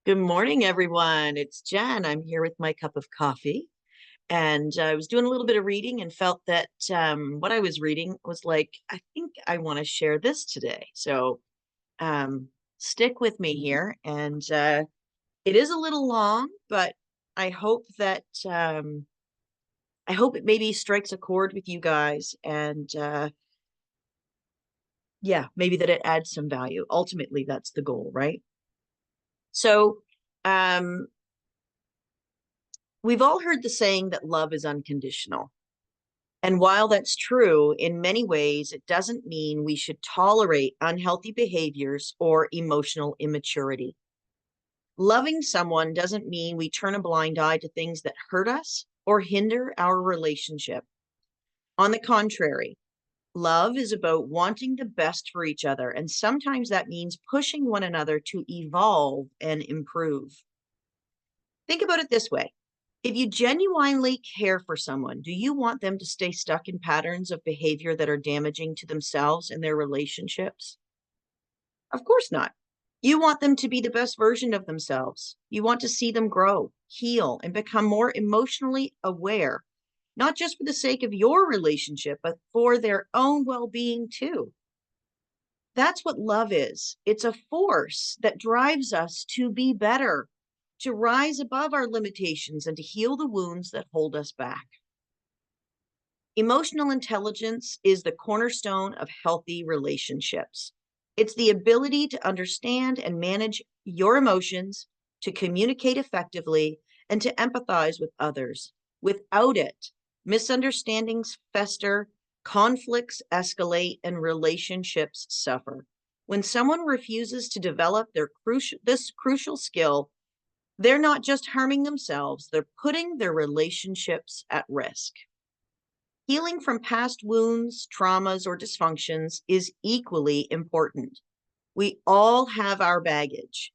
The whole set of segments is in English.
Good morning, everyone. It's Jen. I'm here with my cup of coffee. And I was doing a little bit of reading and felt that what I was reading was like, I think I want to share this today. So um, stick with me here. And it is a little long, but I hope that I hope it maybe strikes a chord with you guys. And yeah, maybe that it adds some value. Ultimately, that's the goal, right? So um, we've all heard the saying that love is unconditional. And while that's true, in many ways, it doesn't mean we should tolerate unhealthy behaviors or emotional immaturity. Loving someone doesn't mean we turn a blind eye to things that hurt us or hinder our relationship. On the contrary, love is about wanting the best for each other, and sometimes that means pushing one another to evolve and improve. Think about it this way. If you genuinely care for someone, do you want them to stay stuck in patterns of behavior that are damaging to themselves and their relationships? Of course not. You want them to be the best version of themselves. You want to see them grow, heal, and become more emotionally aware, not just for the sake of your relationship, but for their own well being too. That's what love is. It's a force that drives us to be better, to rise above our limitations, and to heal the wounds that hold us back. Emotional intelligence is the cornerstone of healthy relationships. It's the ability to understand and manage your emotions, to communicate effectively, and to empathize with others. Without it, misunderstandings fester, conflicts escalate, and relationships suffer. When someone refuses to develop this crucial skill, they're not just harming themselves, they're putting their relationships at risk. Healing from past wounds, traumas, or dysfunctions is equally important. We all have our baggage,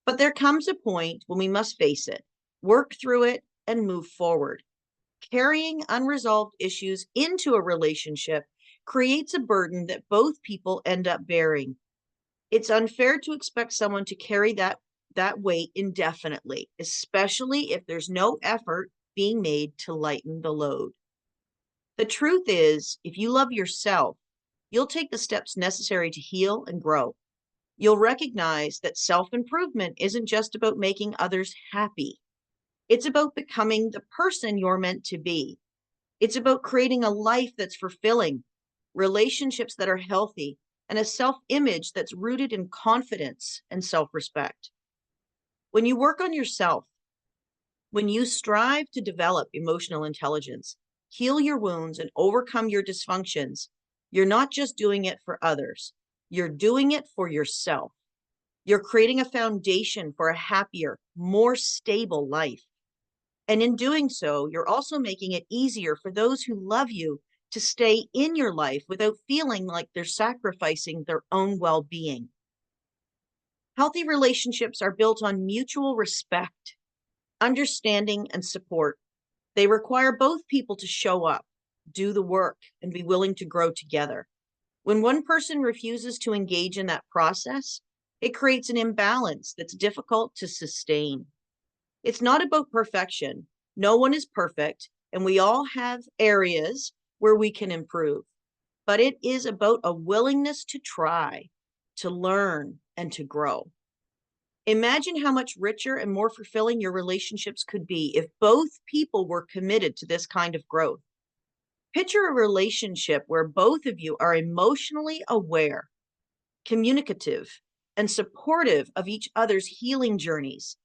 but there comes a point when we must face it, work through it, and move forward. Carrying unresolved issues into a relationship creates a burden that both people end up bearing. It's unfair to expect someone to carry that weight indefinitely, especially if there's no effort being made to lighten the load. The truth is, if you love yourself, you'll take the steps necessary to heal and grow. You'll recognize that self improvement isn't just about making others happy, it's about becoming the person you're meant to be. It's about creating a life that's fulfilling, relationships that are healthy, and a self image that's rooted in confidence and self respect. When you work on yourself, when you strive to develop emotional intelligence, heal your wounds, and overcome your dysfunctions, you're not just doing it for others, you're doing it for yourself. You're creating a foundation for a happier, more stable life. And in doing so, you're also making it easier for those who love you to stay in your life without feeling like they're sacrificing their own well being. Healthy relationships are built on mutual respect, understanding, and support. They require both people to show up, do the work, and be willing to grow together. When one person refuses to engage in that process, it creates an imbalance that's difficult to sustain. It's not about perfection. No one is perfect, and we all have areas where we can improve. But it is about a willingness to try, to learn, and to grow. Imagine how much richer and more fulfilling your relationships could be if both people were committed to this kind of growth. Picture a relationship where both of you are emotionally aware, communicative, and supportive of each other's healing journeys.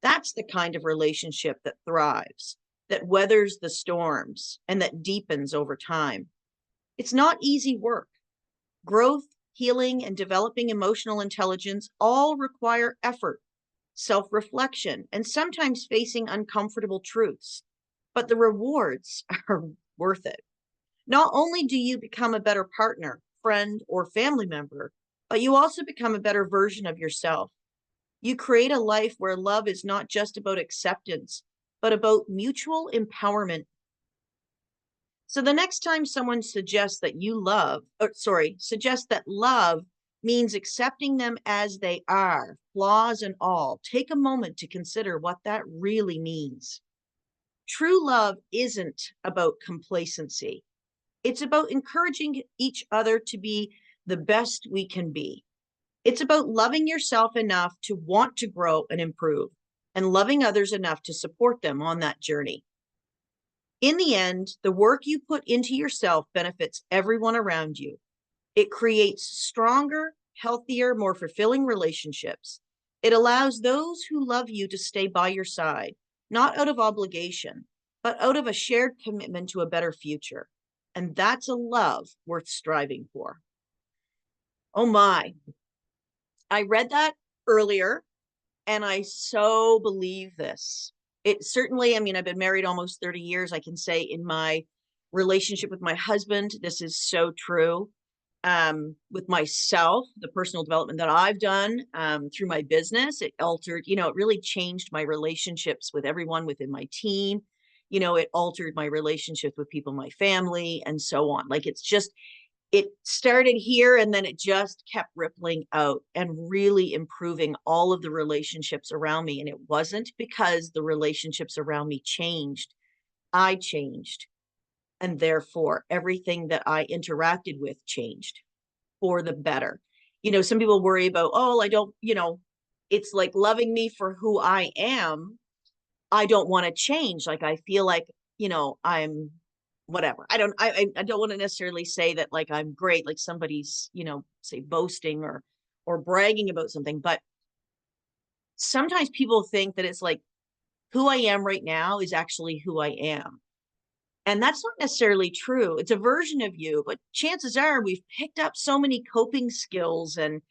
That's the kind of relationship that thrives, that weathers the storms, and that deepens over time. It's not easy work. Growth, healing, and developing emotional intelligence all require effort, self reflection, and sometimes facing uncomfortable truths. But the rewards are worth it. Not only do you become a better partner, friend, or family member, but you also become a better version of yourself. You create a life where love is not just about acceptance, but about mutual empowerment. So the next time someone suggests that love means accepting them as they are, flaws and all. Take a moment to consider what that really means. True love isn't about complacency. It's about encouraging each other to be the best we can be. It's about loving yourself enough to want to grow and improve, and loving others enough to support them on that journey. In the end, the work you put into yourself benefits everyone around you. It creates stronger, healthier, more fulfilling relationships. It allows those who love you to stay by your side, not out of obligation, but out of a shared commitment to a better future. And that's a love worth striving for. Oh my. I read that earlier and I so believe this. It certainly, I mean, I've been married almost 30 years. I can say in my relationship with my husband, this is so true. With myself, the personal development that I've done through my business, it altered, it really changed my relationships with everyone within my team. It altered my relationships with people in my family and so on. Like it started here and then it just kept rippling out and really improving all of the relationships around me. And it wasn't because the relationships around me changed. I changed. And therefore, everything that I interacted with changed for the better. Some people worry about, oh, I don't, it's like loving me for who I am. I don't want to change. Like, I feel like, I'm whatever. I don't want to necessarily say that like I'm great, like somebody's, say boasting or bragging about something. But sometimes people think that it's like who I am right now is actually who I am. And that's not necessarily true. It's a version of you, but chances are we've picked up so many coping skills and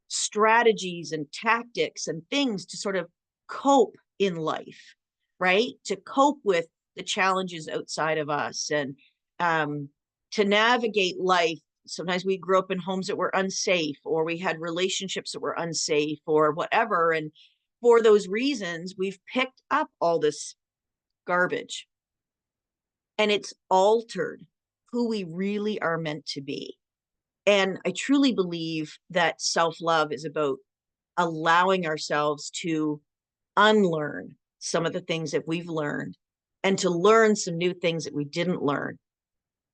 strategies and tactics and things to sort of cope in life, right? To cope with the challenges outside of us and to navigate life. Sometimes we grew up in homes that were unsafe, or we had relationships that were unsafe, or whatever. And for those reasons, we've picked up all this garbage and it's altered who we really are meant to be. And I truly believe that self-love is about allowing ourselves to unlearn some of the things that we've learned and to learn some new things that we didn't learn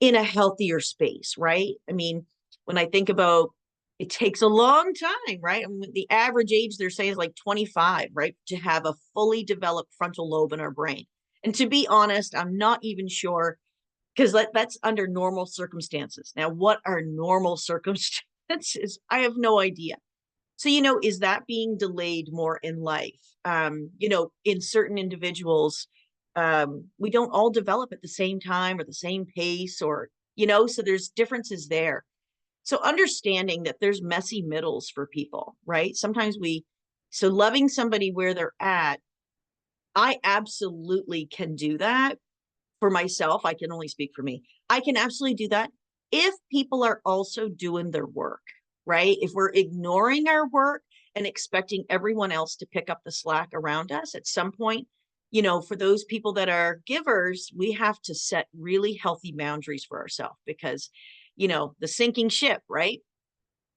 in a healthier space, right? I mean, when I think about it takes a long time, right? I mean, the average age they're saying is like 25, right? To have a fully developed frontal lobe in our brain. And to be honest, I'm not even sure because that's under normal circumstances. Now, what are normal circumstances? I have no idea. So, is that being delayed more in life? In certain individuals, we don't all develop at the same time or the same pace, or, so there's differences there. So understanding that there's messy middles for people, right? So loving somebody where they're at, I absolutely can do that for myself. I can only speak for me. I can absolutely do that if people are also doing their work, right? If we're ignoring our work and expecting everyone else to pick up the slack around us at some point, for those people that are givers, we have to set really healthy boundaries for ourselves because, the sinking ship, right?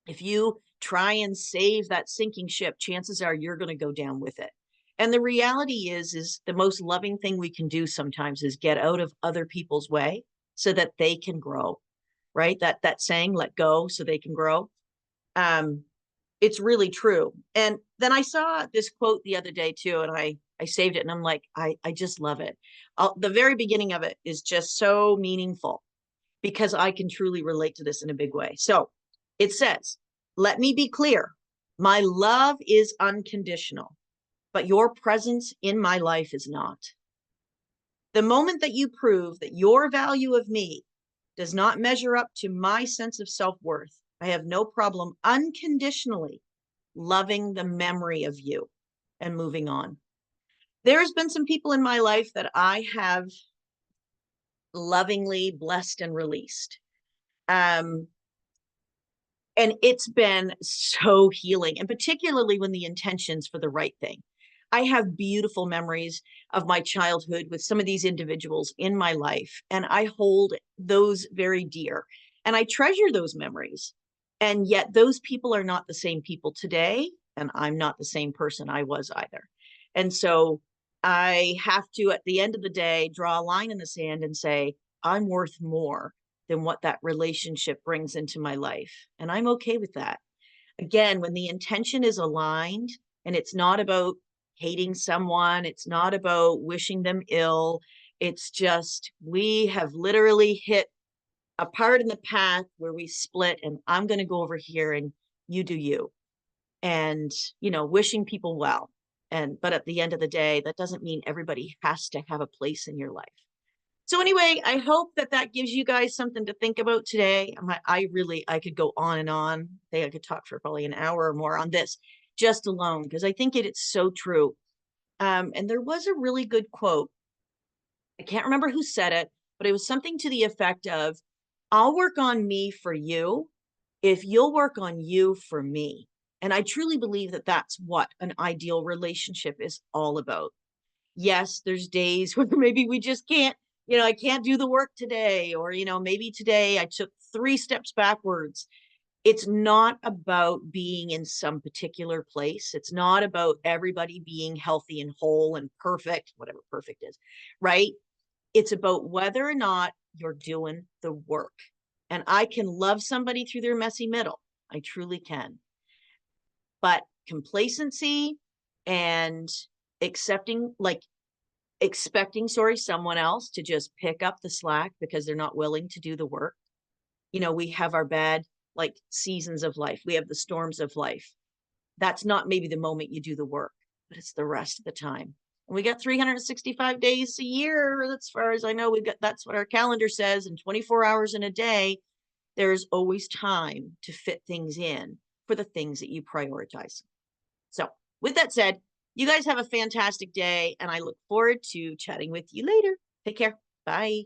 If you try and save that sinking ship, chances are you're going to go down with it. And the reality is the most loving thing we can do sometimes is get out of other people's way so that they can grow, right? That saying, let go so they can grow. It's really true. And then I saw this quote the other day too, and I saved it and I'm like, I just love it. The very beginning of it is just so meaningful because I can truly relate to this in a big way. So it says, let me be clear. My love is unconditional, but your presence in my life is not. The moment that you prove that your value of me does not measure up to my sense of self-worth, I have no problem unconditionally loving the memory of you and moving on. There's been some people in my life that I have lovingly blessed and released. And it's been so healing, and particularly when the intention's for the right thing. I have beautiful memories of my childhood with some of these individuals in my life, and I hold those very dear. And I treasure those memories. And yet those people are not the same people today. And I'm not the same person I was either. And so I have to, at the end of the day, draw a line in the sand and say, I'm worth more than what that relationship brings into my life. And I'm okay with that. Again, when the intention is aligned and it's not about hating someone, it's not about wishing them ill. It's just, we have literally hit a part in the path where we split, and I'm going to go over here and you do you. And, wishing people well. But at the end of the day, that doesn't mean everybody has to have a place in your life. So anyway, I hope that that gives you guys something to think about today. I could go on and on. I think I could talk for probably an hour or more on this just alone, because I think it's so true. And there was a really good quote. I can't remember who said it, but it was something to the effect of, I'll work on me for you if you'll work on you for me. And I truly believe that that's what an ideal relationship is all about. Yes, there's days where maybe we just can't, I can't do the work today, or, maybe today I took 3 steps backwards. It's not about being in some particular place. It's not about everybody being healthy and whole and perfect, whatever perfect is, right? It's about whether or not you're doing the work. And I can love somebody through their messy middle. I truly can. But complacency and accepting, like expecting, someone else to just pick up the slack because they're not willing to do the work. We have our bad, like, seasons of life. We have the storms of life. That's not maybe the moment you do the work, but it's the rest of the time. And we got 365 days a year. As far as I know, that's what our calendar says, and 24 hours in a day. There's always time to fit things in for the things that you prioritize. So with that said, you guys have a fantastic day, and I look forward to chatting with you later. Take care. Bye.